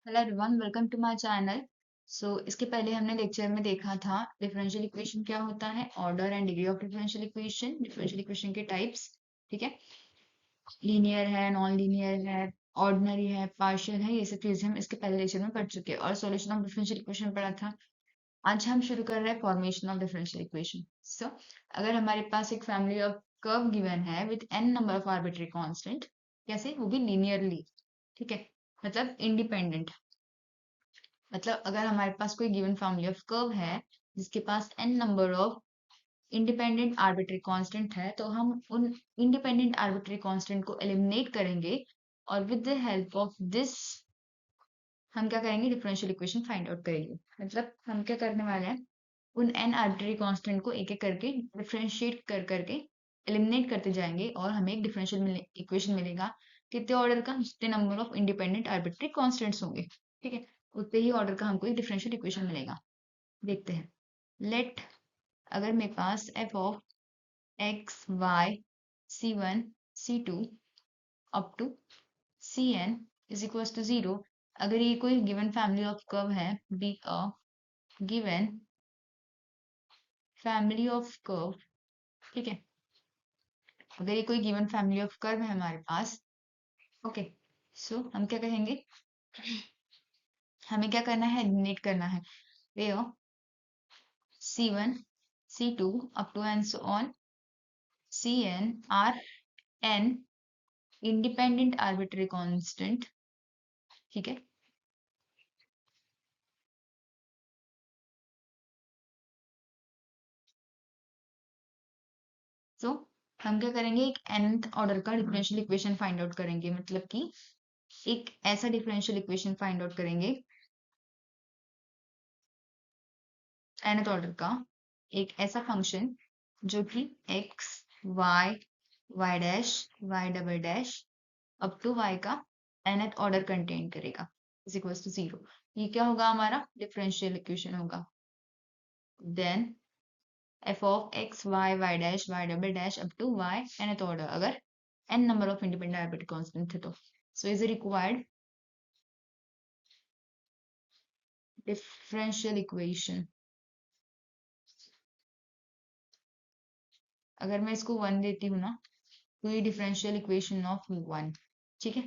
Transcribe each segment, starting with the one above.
Hello everyone, welcome to my channel. इसके पहले हमने लेक्चर में देखा था डिफरेंशियल इक्वेशन क्या होता है, order and degree of differential equation के टाइप्स। ठीक है, लीनियर है, नॉन लीनियर है, ऑर्डिनरी है, पार्शियल है, ये सब चीजें हम इसके पहले लेक्चर में पढ़ चुके हैं और सॉल्यूशन ऑफ डिफरेंशियल इक्वेशन पढ़ा था। आज हम शुरू कर रहे हैं फॉर्मेशन ऑफ डिफरेंशियल इक्वेशन। अगर हमारे पास एक फैमिली ऑफ कर्व गिवन है with n number of arbitrary constant, कैसे, वो भी लीनियरली, ठीक है, मतलब इंडिपेंडेंट। मतलब अगर हमारे पास कोई गिवन फैमिली ऑफ कर्व है जिसके पास n number of independent arbitrary constant है, तो हम उन इंडिपेंडेंट आर्बिट्री कांस्टेंट को एलिमिनेट करेंगे और with the help of this हम क्या करेंगे, डिफरेंशियल इक्वेशन फाइंड आउट करेंगे। मतलब हम क्या करने वाले हैं, उन n आर्बिट्री कांस्टेंट को एक एक करके डिफरेंशिएट कर करके एलिमिनेट करते जाएंगे और हमें एक डिफरेंशियल इक्वेशन मिलेगा। कितने ऑर्डर का, जितने number of independent arbitrary constants होंगे, ठीक है, उतने ही ऑर्डर का हमको एक डिफरेंशियल इक्वेशन मिलेगा। देखते हैं। लेट, अगर मेरे पास f of x y c1 c2 up to cn is equal to 0, अगर ये कोई गिवन फैमिली ऑफ कर्व है, be a given family of curve, ठीक है, अगर ये कोई गिवन फैमिली ऑफ कर्व है हमारे पास, ओके, हम क्या कहेंगे, हमें क्या करना है, एलिमिनेट करना है। वे c1 c2 up to and so on cn are n independent arbitrary constant, ठीक है। सो हम क्या करेंगे, एक nth ऑर्डर का डिफरेंशियल इक्वेशन फाइंड आउट करेंगे। मतलब कि एक ऐसा डिफरेंशियल इक्वेशन फाइंड आउट करेंगे, nth ऑर्डर का एक ऐसा फंक्शन जो कि x y y dash y double dash up to y का nth ऑर्डर कंटेन करेगा, इज इक्वल्स टू 0। ये क्या होगा, हमारा डिफरेंशियल इक्वेशन होगा। Then f of x y y dash y double dash up to y nth order, अगर n number of independent arbitrary constant थे तो, so is a required differential equation। अगर मैं इसको 1 देती हूँ ना, तो ये डिफरेंशियल इक्वेशन ऑफ 1, ठीक है,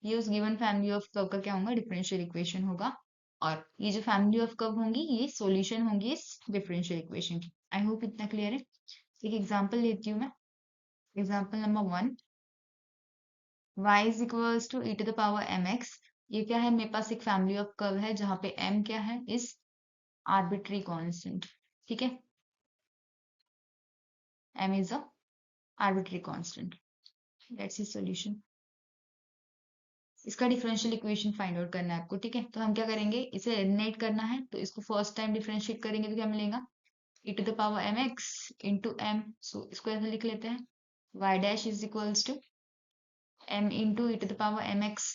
ये उस गिवन फैमिली ऑफ कर्व का क्या होगा, डिफरेंशियल इक्वेशन होगा। और ये जो फैमिली ऑफ कर्व होंगी, ये सॉल्यूशन होंगी इस डिफरेंशियल इक्वेशन की। आई होप इतना क्लियर है। एक एग्जांपल लेती हूँ मैं। Example number 1, y is equals to e to the power mx। ये क्या है, मेरे पास एक फैमिली ऑफ कर्व है जहां पे m क्या है, इज आर्बिट्री कांस्टेंट, ठीक है, m is a arbitrary constant. That's is solution. इसका डिफरेंशियल इक्वेशन फाइंड आउट करना है आपको, ठीक है। तो हम क्या करेंगे, इसे एलिमिनेट करना है, तो इसको फर्स्ट टाइम डिफरेंशिएट करेंगे तो क्या मिलेगा, e to the power mx into m। So इसको ऐसे लिख लेते हैं, y dash is equals to m into e to the power mx।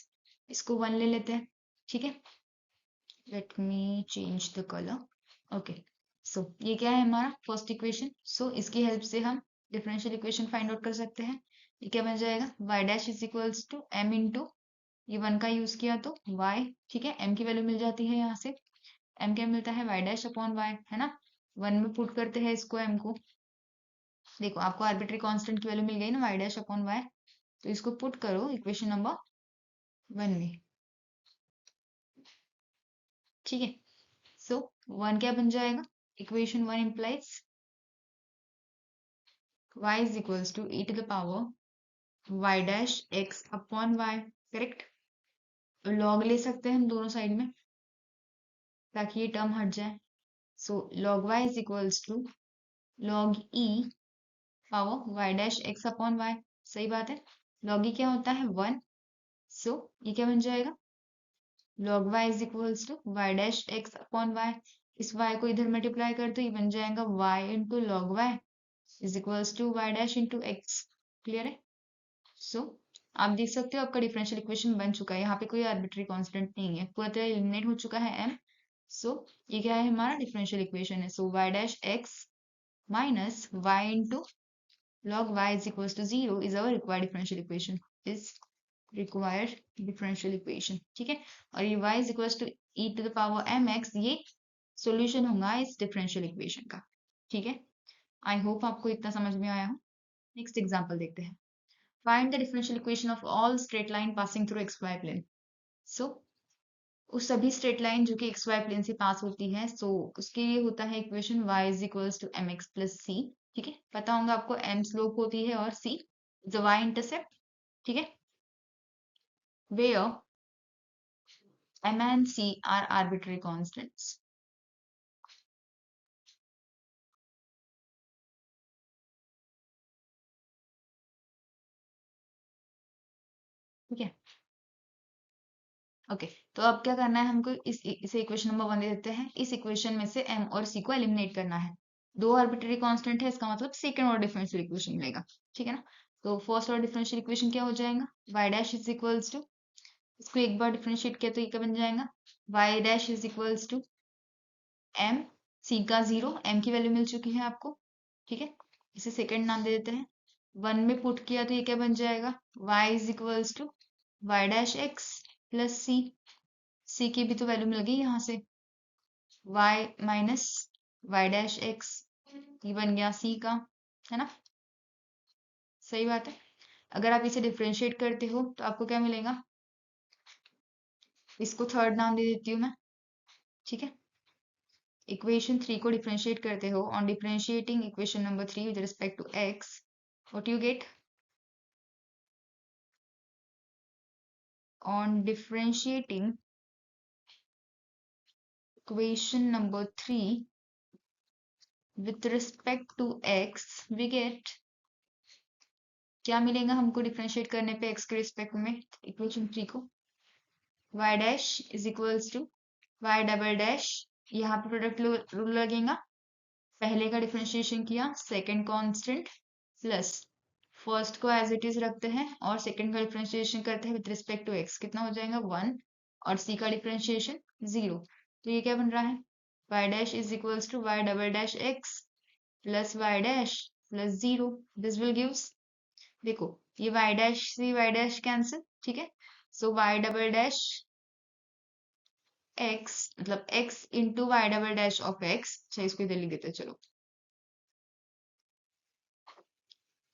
इसको 1 ले लेते हैं, ठीक है। Let me change the colour. Okay, so ये क्या है, हमारा फर्स्ट इक्वेशन। इसकी हेल्प से हम डिफरेंशियल इक्वेशन फाइंड आउट कर सकते हैं। ये क्या बन जाएगा, y dash is equals to m into, ये 1 का यूज किया तो y, ठीक है, m की वैल्यू मिल जाती है यहाँ से। m क्या मिलता है, y डैश अपॉन y, है ना। 1 में पुट करते हैं इसको, m को, देखो आपको आर्बिट्री कांस्टेंट की वैल्यू मिल गई ना, y डैश अपॉन y। तो इसको पुट करो इक्वेशन नंबर 1 में, ठीक है। सो 1 क्या बन जाएगा, equation 1 implies y is equals to e to the power y dash x upon y, correct. Log ले सकते हैं हम दोनों साइड में ताकि ये टर्म हट जाए। log y is equals to log e power y dash x upon y, सही बात है। log e क्या होता है, 1। ये क्या बन जाएगा, log y is equals to y dash x upon y। इस y को इधर मल्टीप्लाई कर दो, ये बन जाएगा y into log y is equals to y dash into x। Clear है। आप देख सकते हो आपका डिफरेंशियल इक्वेशन बन चुका है। यहाँ पे कोई आर्बिट्री कांस्टेंट नहीं है, पूरा तरह एलिमिनेट हो चुका है m। ये क्या है, हमारा डिफरेंशियल इक्वेशन है। y dash x minus y into log y is equals to 0 is our required differential equation, is required differential equation, ठीक है। और ये y is equal to e to the power m x, ये solution होगा इस differential equation का, ठीक है। आई होप आपको इतना समझ में आया हो। नेक्स्ट एग्जांपल देखते हैं। Find the differential equation of all straight line passing through X Y plane. So उस सभी स्ट्रेट लाइन जो कि एक्स वाई प्लेन से पास होती है, सो उसके लिए होता है equation y is equals to M x plus C, ठीक है। पता होगा आपको m स्लोप होती है और c द y इंटरसेप्ट, ठीक है। Where m and c are arbitrary constants, ठीक है। ओके, तो अब क्या करना है हमको, इसे इक्वेशन नंबर 1 दे देते हैं। इस इक्वेशन में से m और c को एलिमिनेट करना है। दो आर्बिट्ररी कांस्टेंट है, इसका मतलब सेकंड ऑर्डर डिफरेंशियल इक्वेशन मिलेगा, ठीक है ना। तो फर्स्ट ऑर्डर डिफरेंशियल इक्वेशन क्या हो जाएगा, y dash is equals to, इसको एक बार डिफरेंशिएट किया तो ये क्या बन जाएगा, y dash is equals to m, c का 0, m की वैल्यू मिल चुकी है आपको, ठीक है। इसे सेकंड नाम दे देते हैं। 1 में पुट किया तो ये क्या बन जाएगा, y is equals to y dash x plus c की भी तो वैल्यू मिल गई यहाँ से, y minus y dash x, ये बन गया c का, है ना। सही बात है। अगर आप इसे डिफरेंशिएट करते हो तो आपको क्या मिलेगा, इसको थर्ड नाम दे देती हूँ मैं, ठीक है। इक्वेशन 3 को डिफरेंशिएट करते हो, on differentiating equation number 3 with respect to x, what you get, on differentiating equation number 3 with respect to x, we get, क्या मिलेगा हमको डिफरेंशिएट करने पे x के रिस्पेक्ट में इक्वेशन 3 को, y dash is equals to y double dash, यहाँ पे प्रोडक्ट रूल लगेगा, पहले का डिफरेंशिएशन किया, सेकंड कांस्टेंट प्लस फर्स्ट को एज इट इज रखते हैं और सेकंड का डिफरेंशिएशन करते हैं विद रिस्पेक्ट टू एक्स, कितना हो जाएगा 1, और सी का डिफरेंशिएशन 0। तो ये क्या बन रहा है, y dash is equals to y double dash x plus y dash plus 0, this will gives, देखो ये y डैश से y डैश कैंसिल, ठीक है। So y double dash x मतलब x into y double dash of x, अच्छा इसको इधर लिख देते हैं, चलो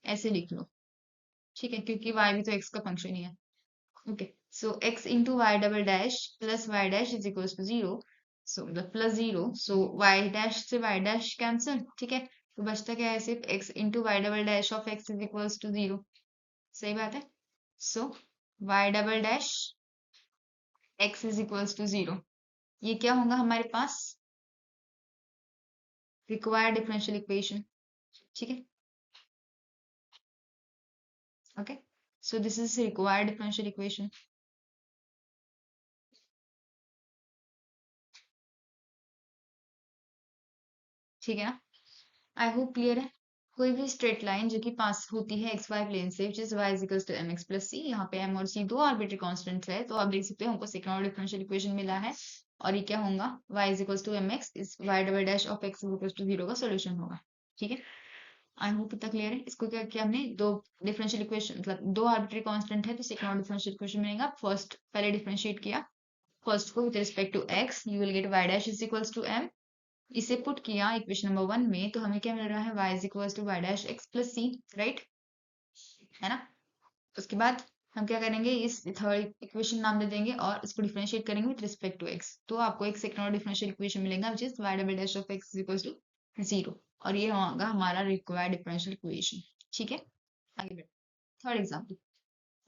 ऐसे लिख लो, ठीक है, क्योंकि y भी तो x का फंक्शन ही है। Okay, so x into y double dash plus y dash is equals to 0, so मतलब प्लस 0, सो y डैश से y डैश कैंसिल, ठीक है। तो बचता क्या है, सिर्फ x into y double dash of x is equals to 0, सही बात है। So y double dash x is equals to 0, ये क्या होगा हमारे पास, रिक्वायर्ड डिफरेंशियल इक्वेशन, ठीक है। Okay, so this is required differential equation, ठीक है ना। आई होप क्लियर है। कोई भी स्ट्रेट लाइन जो कि पास होती है एक्स वाई प्लेन से, which is y is equals to M x plus C, यहाँ पे m और c दो आर्बिट्री कांस्टेंट्स है, तो आप देख सकते हो हमको सेकंड ऑर्डर डिफरेंशियल इक्वेशन मिला है, और ये क्या होगा, y is equals to M x, इस y double dash of x is equals to 0 का सॉल्यूशन होगा, ठीक है। आई होप इतना क्लियर है। इसको क्या किया हमने, दो डिफरेंशियल इक्वेशन मतलब दो आर्बिट्री कांस्टेंट है, तो सेकंड ऑर्डर डिफरेंशियल इक्वेशन मिलेगा, फर्स्ट पहले डिफरेंशिएट किया, फर्स्ट को with respect to x, you will get y dash is equals to m, इसे पुट किया इक्वेशन नंबर 1 में, तो हमें क्या मिल रहा है, y is equals to y dash x plus c, right, है ना। उसके बाद हम क्या करेंगे, इस थर्ड इक्वेशन नाम दे देंगे और इसको डिफरेंशिएट करेंगे विद रिस्पेक्ट टू x, तो आपको एक सेकंड ऑर्डर डिफरेंशियल इक्वेशन मिलेगा which is y double dash of x is equals to 0, और ये होगा हमारा रिक्वायर्ड डिफरेंशियल इक्वेशन, ठीक है। आगे बढ़ते, third example,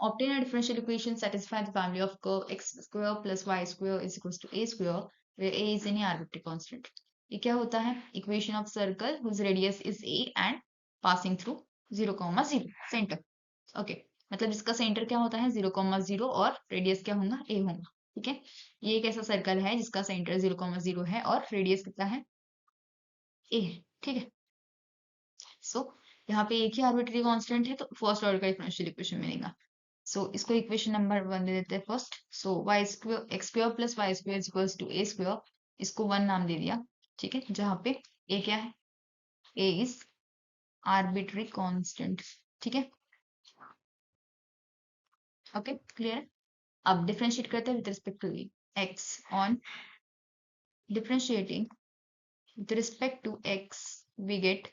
obtain a differential equation satisfy the family of curve x square plus y square is equals to a square where a is any arbitrary constant। ये क्या होता है, equation of circle whose radius is a and passing through 0, 0 centre, okay, मतलब इसका centre क्या होता है 0, 0 और रेडियस क्या होगा, a होगा, ठीक है। ये एक ऐसा सर्कल है जिसका सेंटर 0, 0 है और रेडियस कितना है, a है, ठीक है। सो यहाँ पे एक ही आर्बिट्री कांस्टेंट है, तो फर्स्ट ऑर्डर का डिफरेंशियल इक्वेशन मिलेगा। सो इसको इक्वेशन नंबर 1 दे देते हैं first, so y square x square plus Y square is equals to a square, इसको 1 नाम दे दिया, ठीक है, जहाँ पे ए क्या है, ए इज आर्बिट्री कांस्टेंट, ठीक है। Okay clear. अब डिफरेंशिएट करते हैं with respect to x. On differentiating with respect to x we get,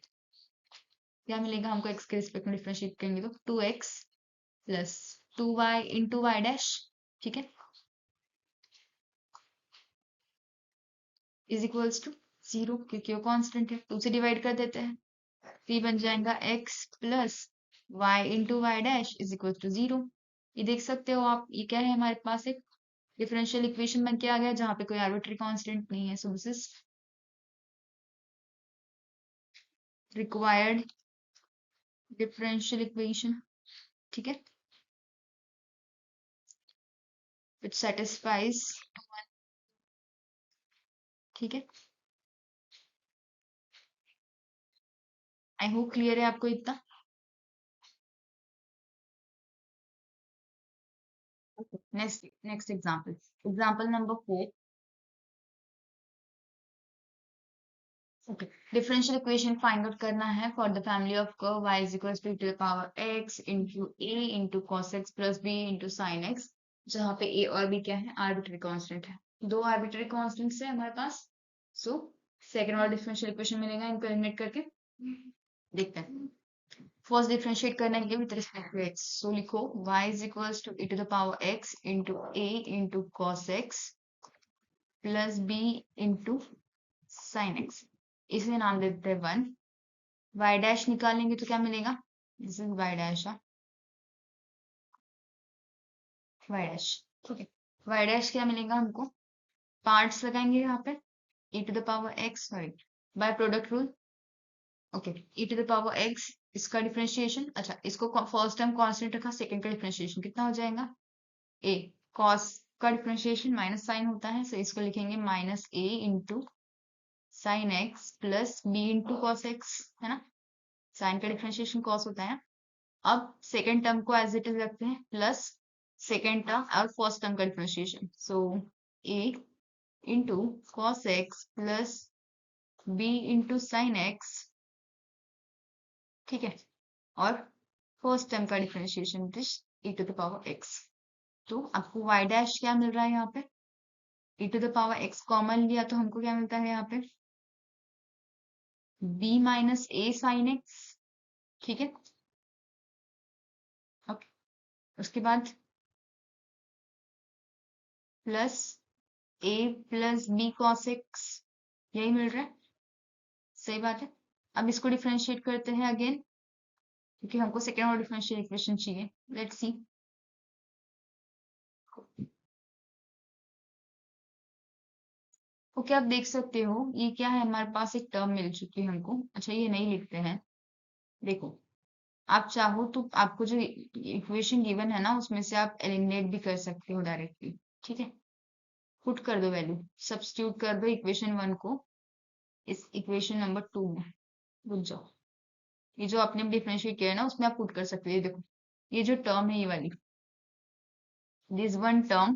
क्या मिलेगा हमको एक्स के रिस्पेक्ट में डिफरेंशिएट करेंगे तो 2x plus 2y into Y dash, ठीक है, इज इक्वल्स टू 0, क्योंकि वो कांस्टेंट है, 2 से डिवाइड कर देते हैं, तो ये बन जाएगा x plus Y into Y dash is equal to 0। ये देख सकते हो आप, ये क्या है हमारे पास एक डिफरेंशियल इक्वेशन बन के आ गया जहाँ पे कोई आर्बिट्री कांस्टेंट नहीं है। So this is required differential equation, ठीक है, विच सेटिस्फाइज, ठीक है। आई होप क्लियर है आपको इतना। Next example, example number 4। Okay, differential equation find out करना है for the family of curve y is equals to the power x into a into cos x plus b into sin x, जहाँ पे a और b क्या है, arbitrary constant है, दो arbitrary constants है हमारे पास। सो सेकंड वाला डिफरेंशियल इक्वेशन मिलेगा इनको एलिमिनेट करके, देखते हैं। फर्स्ट डिफरेंशिएट करने के लिए with respect to x, so लिखो y is equals to e to the power x into a into cos x plus b into sin x, इसे नाम देते हैं 1। y डैश निकालेंगे तो क्या मिलेगा, this is y dash, y dash, ठीक है। y डैश क्या मिलेगा हमको, पार्ट्स लगाएंगे यहाँ पे, e to the power x, sorry by product rule, okay, e to the power x, इसका डिफरेंशिएशन, अच्छा इसको फर्स्ट टर्म कांस्टेंट रखा, सेकंड का डिफरेंशिएशन कितना हो जाएगा, a cos का डिफरेंशिएशन माइनस साइन होता है, सो इसको लिखेंगे minus a into sine x plus b into cos x, है ना, साइन का डिफरेंशिएशन कॉस होता है। अब सेकेंड टर्म को एज इट इज रखते हैं प्लस सेकेंड टर्म और फर्स्ट टर्म का differentiation, so a into cos x plus b into sine x, ठीक है, और फर्स्ट टर्म का differentiation this e to the power x। तो आपको y डैश क्या मिल रहा है यहाँ पे, e to the power x common लिया तो हमको क्या मिलता है यहाँ पे, b minus a sine x, ठीक है, ओके, उसके बाद plus a plus b cos x, यही मिल रहा है, सही बात है। अब इसको डिफरेंशिएट करते हैं अगेन, क्योंकि हमको सेकेंड ऑर्डर डिफरेंशियल इक्वेशन चाहिए, लेट्स सी। ओके, आप देख सकते हो ये क्या है, हमारे पास एक टर्म मिल चुकी है हमको, अच्छा ये नहीं लिखते हैं, देखो आप चाहो तो आपको जो इक्वेशन गिवन है ना उसमें से आप एलिमिनेट भी कर सकते हो डायरेक्टली, ठीक है, पुट कर दो वैल्यू, सब्स्टिट्यूट कर दो इक्वेशन 1 को इस इक्वेशन नंबर 2 में, रुक जाओ, ये जो आपने डिफरेंशिएट किया है ना उसमें आप पुट कर सकते हो, ये देखो ये जो टर्म है ये वाली, this one term,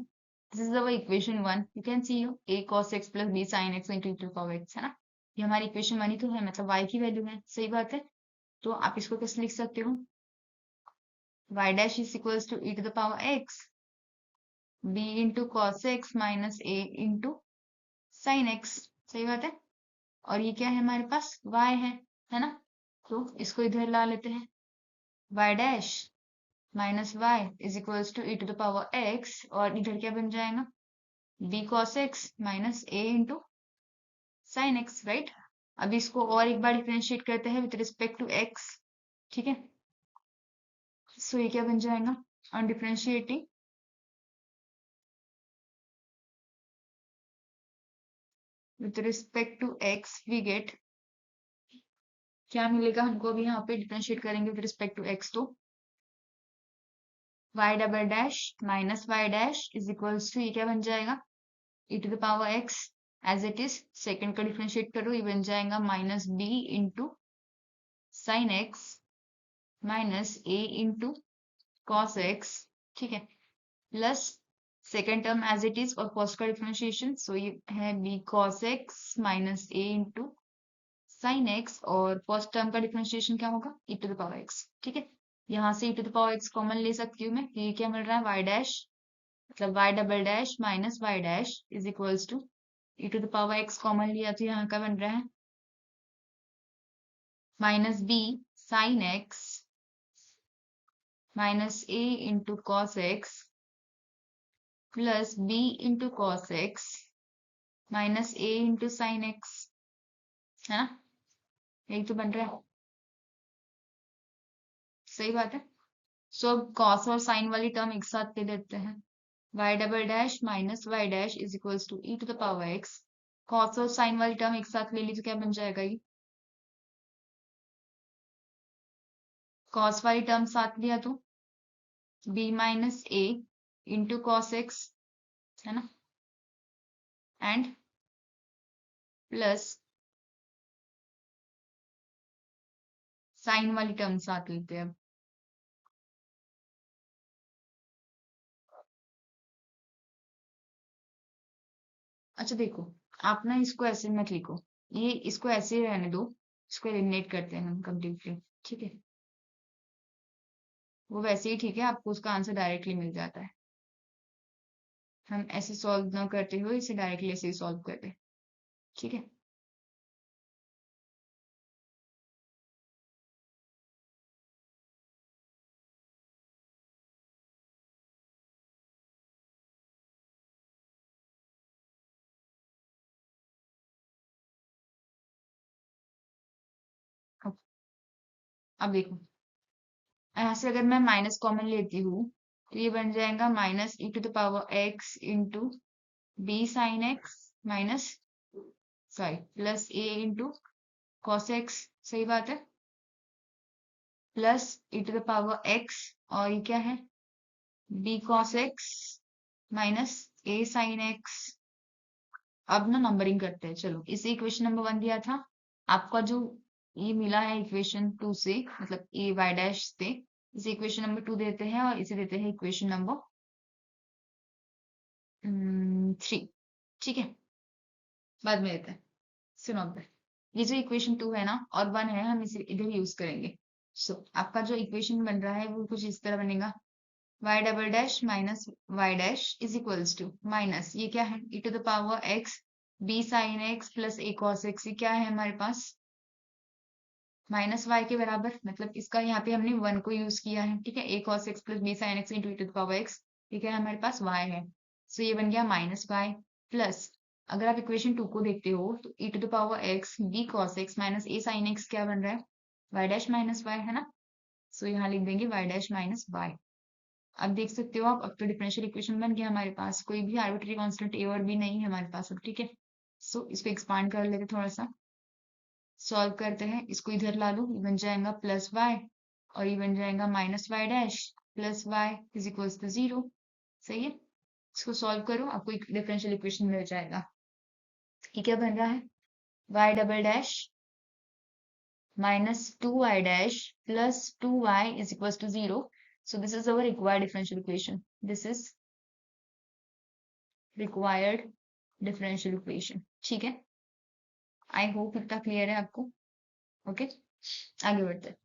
this is our equation 1, you can see here a cos x plus b sin x into e to the power x, है ना, ये हमारी इक्वेशन 1 ही तो है, मतलब y की वैल्यू है, सही बात है। तो आप इसको कैसे लिख सकते हो, y dash is equals to e to the power x b into cos x minus a into sin x, सही बात है, और ये क्या है हमारे पास y है ना, तो इसको इधर ला लेते हैं, y dash minus y is equals to e to the power x, और इधर क्या बन जाएगा, b cos x minus a into sine x, right. अब इसको और एक बार डिफरेंशिएट करते हैं विद रिस्पेक्ट टू x, ठीक है, सो ये क्या बन जाएगा, on differentiating with respect to x we get, क्या मिलेगा हमको, अभी यहाँ पे डिफरेंशिएट करेंगे विद रिस्पेक्ट टू x, तो y double dash minus y dash is equals to, ये क्या बन जाएगा, e to the power x as it is, second का डिफरेंशिएट करो, ये बन जाएगा minus b into sine x minus a into cos x, ठीक है, plus second term as it is और फर्स्ट का डिफरेंशिएशन, सो ये है b cos x minus a into sine x, और फर्स्ट टर्म का डिफरेंशिएशन क्या होगा, e to the power x, ठीक है। यहाँ से e to the power x common ले सकती हूँ मैं, ये क्या मिल रहा है y डैश, मतलब y double dash minus y dash is equals to e to the power x common लिया तो यहाँ का बन रहा है minus b sine x minus a into cos x plus b into cos x minus a into sine x, है ना, यही तो बन रहा है, सही बात है। सो अब कॉस और साइन वाली टर्म एक साथ ले लेते हैं, y double dash minus y dash is equals to e to the power x, cos और साइन वाली टर्म एक साथ ले ली तो क्या बन जाएगा, ये कॉस वाली टर्म साथ लिया तो b minus a into cos x, है ना, एंड प्लस साइन वाली टर्म साथ लेते हैं अब। अच्छा देखो, आप ना इसको ऐसे मत लिखो, ये इसको ऐसे ही रहने दो, इसको एलिमिनेट करते हैं हम कम्प्लीटली, ठीक है, वो वैसे ही ठीक है, आपको उसका आंसर डायरेक्टली मिल जाता है, हम ऐसे सॉल्व ना करते हुए इसे डायरेक्टली ऐसे ही सॉल्व करते हैं, ठीक है। अब अब देखो, यहाँ से अगर मैं माइनस कॉमन लेती हूँ तो ये बन जाएगा minus e to the power x into b sine x minus sorry plus a into cos x, सही बात है, plus e to the power x और ये क्या है b cos x minus a sine x. अब ना नंबरिंग करते हैं, चलो इसे इक्वेशन नंबर 1 दिया था, आपका जो ये मिला है इक्वेशन 2 से, मतलब ए वाई डैश से, इसे इक्वेशन नंबर 2 देते हैं और इसे देते हैं इक्वेशन नंबर 3, ठीक है, बाद में देते हैं, सुनो अब ये जो इक्वेशन 2 है ना और 1 है, हम इसे इधर यूज करेंगे। सो आपका जो इक्वेशन बन रहा है वो कुछ इस तरह बनेगा, y double dash minus y dash is equals to minus ये क्या है e to the power x b sine x plus a cos x, ये क्या है हमारे पास माइनस y के बराबर, मतलब इसका यहाँ पे हमने 1 को यूज किया है, ठीक है, a cos x plus b sin x into e to the power x, ठीक है, हमारे पास y है, सो ये बन गया माइनस y प्लस, अगर आप इक्वेशन 2 को देखते हो तो e to the power x b cos x minus a sin x क्या बन रहा है y डैश माइनस y, है ना, सो यहाँ लिख देंगे y डैश माइनस y। अब देख सकते हो आप, अब तो डिफरेंशियल इक्वेशन बन गया हमारे पास, कोई भी आर्बिट्री कांस्टेंट a और b नहीं है हमारे पास अब, ठीक है। सो इसको एक्सपांड कर लेते थोड़ा सा, सॉल्व करते हैं, इसको इधर ला लो, ये बन जाएगा प्लस वाई और ये बन जाएगा minus y dash plus y is equals to 0, सही है। इसको सॉल्व करो, आपको एक डिफरेंशियल इक्वेशन मिल जाएगा, ये क्या बन रहा है y double dash minus 2y dash plus 2y is equals to 0, so this is our required differential equation, this is required differential equation, ठीक है, आई होप इतना क्लियर है आपको, ओके, आगे बढ़ते हैं।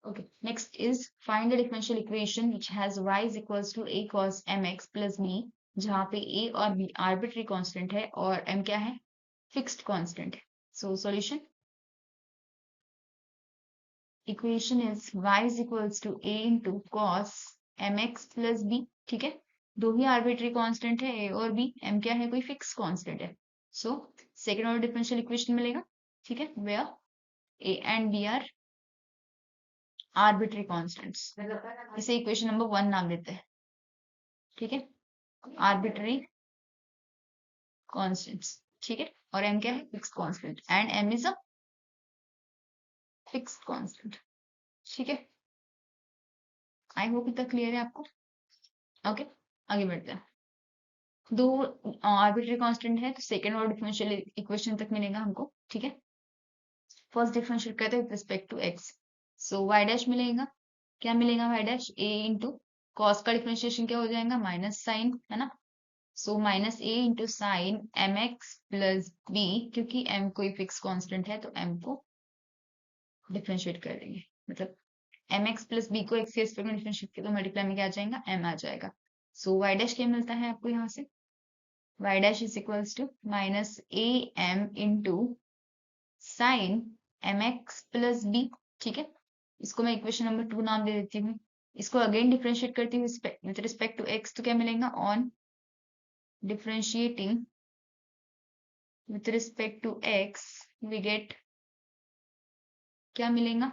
Okay, next is find the differential equation which has y is equals to a cos mx plus b, जहाँ पे a और b arbitrary constant है और m क्या है fixed constant है। So solution equation is y is equals to a into cos mx plus b, ठीक है, दो ही arbitrary constant है a और b, m क्या है कोई fixed constant है। So second order differential equation मिलेगा, ठीक है, where a and b are arbitrary constants, इसे इक्वेशन नंबर 1 नाम देते हैं, ठीक है, आर्बिट्ररी कॉन्स्टेंट्स, ठीक है, और m क्या है fixed constant and m is a fixed constant, ठीक है, आई होप इतना क्लियर है आपको, ओके, आगे बढ़ते हैं। दो आर्बिट्ररी कांस्टेंट है तो सेकंड ऑर्डर डिफरेंशियल इक्वेशन तक मिलेगा हमको, ठीक है, फर्स्ट डिफरेंशियल करते हैं with respect to x, so y dash मिलेगा, क्या मिलेगा y dash a into cos का डिफरेंशिएशन क्या हो जाएगा माइनस साइन, है ना, so minus A into sine M x plus B, क्योंकि एम कोई फिक्स कांस्टेंट है तो एम को डिफरेंशिएट कर देंगे, मतलब एम एक्स प्लस बी को एक्स के रिस्पेक्ट में डिफरेंशिएट किया तो मल्टीप्लाई में क्या आ जाएगा, एम आ जाएगा। सो वाई डैश क्या मिलता है आपको यहाँ से, y dash is equals to minus a m into sine M x plus b. ठीक है, इसको मैं इक्वेशन नंबर 2 नाम दे देती हूँ। इसको अगेन डिफरेंशिएट करती हूँ विद रिस्पेक्ट टू एक्स, तो क्या मिलेगा, on differentiating with respect to x we get क्या मिलेगा,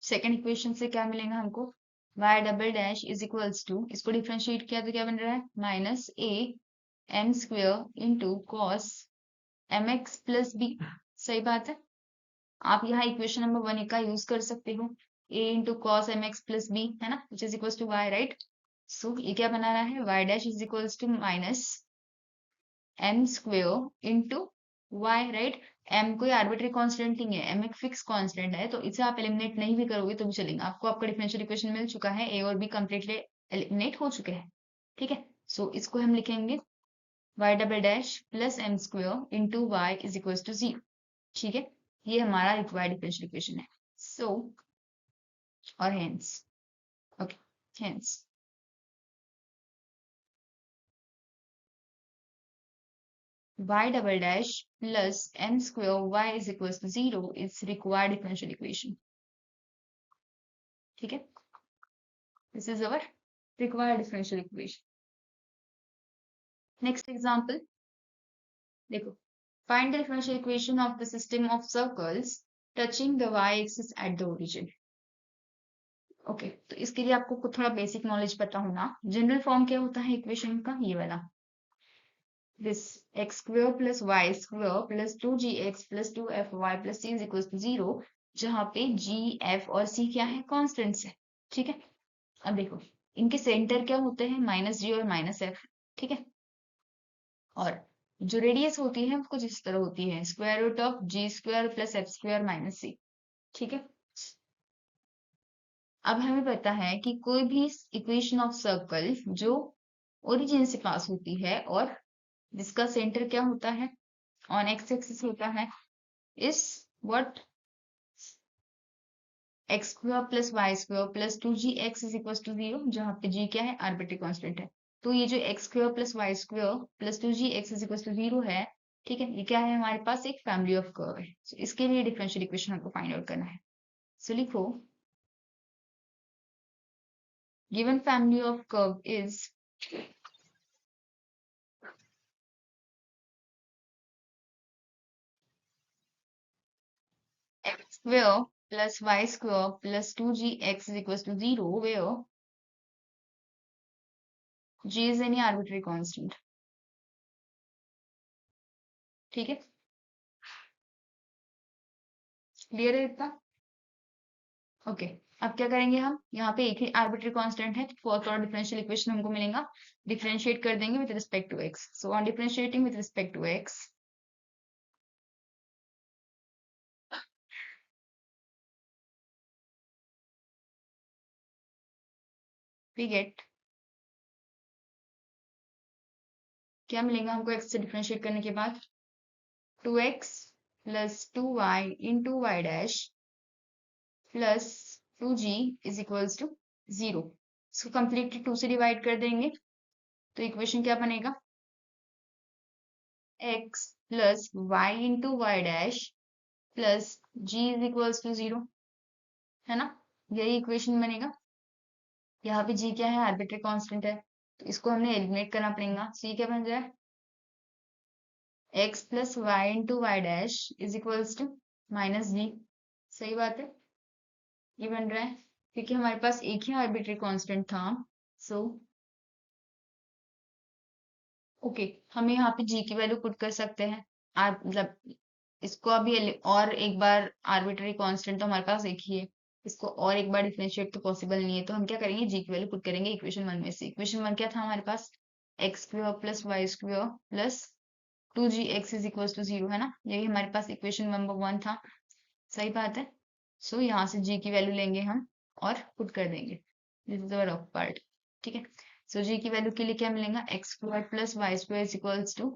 सेकेंड इक्वेशन से क्या मिलेगा हमको, y double dash is equals to, इसको डिफरेंशिएट किया तो क्या बन रहा है, minus a m square into cos M x plus b. सही बात है, आप यहाँ इक्वेशन नंबर 1 का यूज कर सकते हो, a into cos M x plus B, है ना, which is equals to y, right. So ये क्या बना रहा है, y dash is equals to minus M square into Y, right. M कोई आर्बिट्री कांस्टेंट नहीं है, एम एक फिक्स कांस्टेंट है, तो इसे आप एलिमिनेट नहीं भी करोगे तो भी चलेगा। आपको आपका डिफरेंशियल इक्वेशन मिल चुका है, ए और बी कंप्लीटली एलिमिनेट हो चुके हैं। ठीक है, सो इसको हम लिखेंगे y double dash plus m square into y is equal to 0। ठीक है, ये हमारा रिक्वायर्ड डिफरेंशियल इक्वेशन है। सो और hence, okay, hence y double dash plus m square y is equals to 0 is required differential equation. ठीक है, this is our required differential equation. Next example, देखो, find the differential equation of the system of circles touching the y-axis at the origin. Okay, तो इसके लिए आपको कुछ थोड़ा basic knowledge पता होना। जनरल फॉर्म क्या होता है इक्वेशन का, ये वाला, this x square plus y square plus 2gx plus 2fy plus c is equals to 0, जहाँ पे g, f और c क्या है, कॉन्स्टेंट्स है। ठीक है, अब देखो इनके सेंटर क्या होते हैं, माइनस जी और माइनस एफ। ठीक है, और जो रेडियस होती है वो कुछ इस तरह होती है, square root of G square plus F square minus C. ठीक है, अब हमें पता है कि कोई भी इक्वेशन ऑफ सर्कल जो ओरिजिन से पास होती है और जिसका सेंटर क्या होता है, ऑन एक्स एक्सिस होता है, इस what x square plus Y square plus 2gx is equal to 0, जहाँ पे g क्या है, आर्बिट्री कांस्टेंट है। तो ये जो x square plus Y square plus 2gx is equal to 0 है, ठीक है, ये क्या है, हमारे पास एक फैमिली ऑफ कर्व है। so, इसके लिए डिफरेंशियल इक्वेशन हमको फाइंड आउट करना है। सो लिखो, given family of curve is x square plus y square plus 2gx is equals to 0, where g is any arbitrary constant. ठीक है, क्लियर है इतना, ओके। अब क्या करेंगे हम, यहाँ पे एक ही आर्बिट्री कांस्टेंट है, तो फोर्थ ऑर्डर डिफरेंशियल इक्वेशन हमको मिलेगा, डिफरेंशिएट कर देंगे with respect to x. So on differentiating with respect to x, we get, क्या मिलेगा हमको एक्स से डिफरेंशिएट करने के बाद, 2x plus 2y into Y dash plus 2g is equals to 0। इसको कंप्लीटली 2 से डिवाइड कर देंगे, तो इक्वेशन क्या बनेगा, x plus Y into Y dash plus g is equals to 0, है ना, यही इक्वेशन बनेगा। यहाँ पे g क्या है, आर्बिट्री कांस्टेंट है, तो इसको हमने एलिमिनेट करना पड़ेगा। c क्या बन जाए, x plus Y into Y dash is equals to minus G. सही बात है, ये बन रहा है, क्योंकि हमारे पास एक ही आर्बिट्री कांस्टेंट था। सो ओके, हम यहाँ पे g की वैल्यू पुट कर सकते हैं, मतलब इसको अभी और एक बार, आर्बिट्री कांस्टेंट तो हमारे पास एक ही है, इसको और एक बार डिफरेंशिएट तो पॉसिबल नहीं है, तो हम क्या करेंगे, जी की वैल्यू पुट करेंगे इक्वेशन 1 में से। इक्वेशन 1 क्या था हमारे पास, X square plus Y square plus 2gx is equal to 0 है ना, यही हमारे पास इक्वेशन नंबर 1 था। सही बात है। सो यहाँ से g की वैल्यू लेंगे हम और पुट कर देंगे। This is our rough part. ठीक है। सो g की वैल्यू के लिए क्या मिलेगा, x square plus Y square is equals to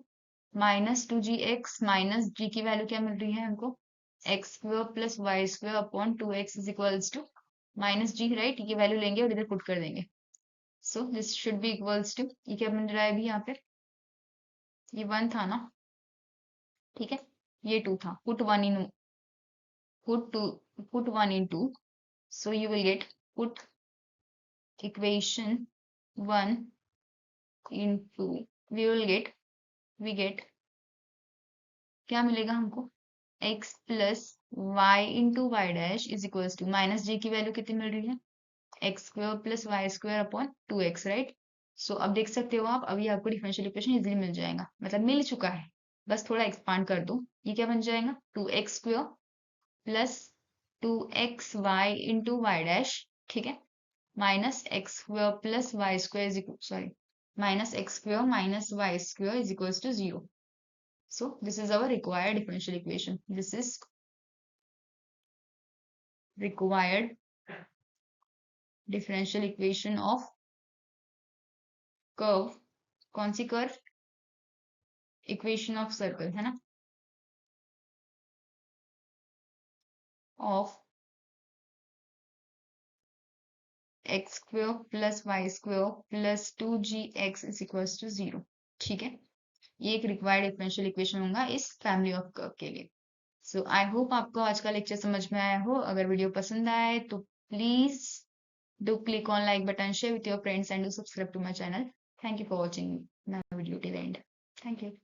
-2gx minus g की वैल्यू क्या मिल रही है हमको, x square plus Y square upon 2x is equals to -g, right. ये वैल्यू लेंगे और इधर पुट कर देंगे। So this should be equals to, ये क्या बन रहा है अभी यहाँ पे, ये 1 था ना, ठीक है, ये 2 था, put 1 in, put 1 in 2, so you will get put equation 1 into, we get क्या मिलेगा हमको, x plus Y into Y dash is equals to minus G की वैल्यू कितनी मिल रही है, X square plus Y square upon 2x, right. So अब देख सकते हो आप, अभी आपको डिफरेंशियल इक्वेशन इजीली मिल जाएगा, मतलब मिल चुका है, बस थोड़ा एक्सपांड कर दो। ये क्या बन जाएगा, 2x square plus 2x y into Y dash, ठीक है, minus x square plus Y square is, sorry, minus x square minus y square is equals to 0. So this is our required differential equation. This is required differential equation of curve. कौन सी curve, equation of circle है ना, of x square plus Y square plus 2gx is equals to 0. ठीक है, ये एक required differential equation होगा इस फैमिली ऑफ कर्व के लिए। सो आई होप आपको आज का लेक्चर समझ में आया हो। अगर वीडियो पसंद आए तो please do click on like button, share with your friends and do subscribe to my channel. Thank you for watching my video till the end. Thank you.